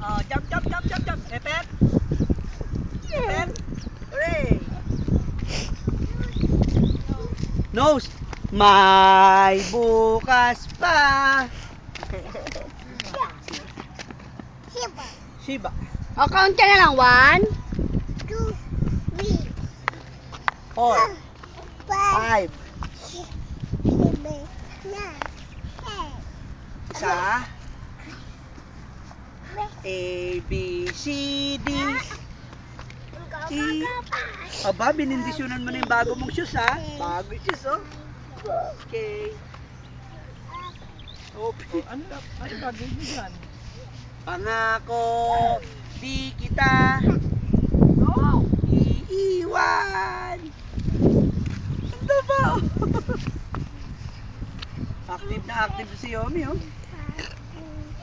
Oh, jump. Epet. Hooray. Nose. May bukas pa. Shiba. O, count ka na lang. 1, 2, 3, 4, 5. 5, 7, 9, 10. Isa. A, B, C, D. E. Aba, binindisyonan mo na yung bago mong shoes, ha? Bago yung shoes, oh. Okay. Okay. Ano bagay mo dyan? Pangako, di kita iiwan. Ano ba? Active na active si Yomi, oh.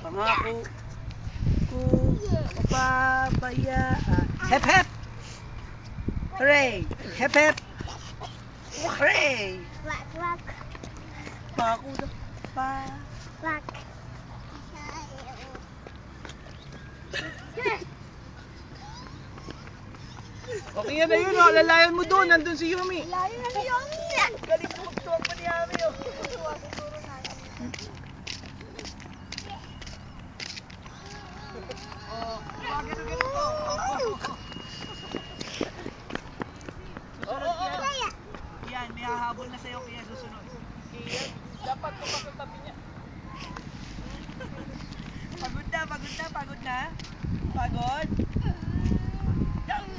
Pangako ko papabayaan. Hep hep! Hooray! Hep hep! Hooray! Wak. Pangako na pa. Wak. Okay yan na yun, oh. Lalayan mo doon. Nandun si Yumi. Layo na ni Yomi yan. Galing mo magtuwag pa ni Ami, oh. Oh, ganito po. Susunod yan. Yan, may hahabol na sa'yo kaya susunod. Yan. Dapat kumakasabi niya. Pagod na. Pagod? Jump.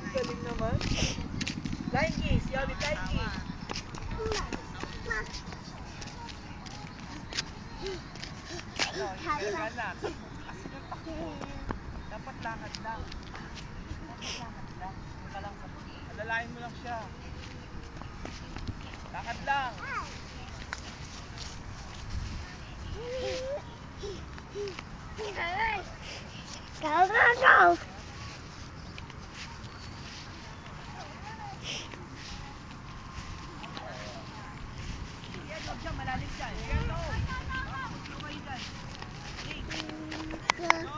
Galing naman. Flying kiss, Yomi, flying kiss. Dapat lakad lang. Lalayan mo lang siya. Lakad lang. Go. Yan, huwag siya, malalim siya. Yan, no.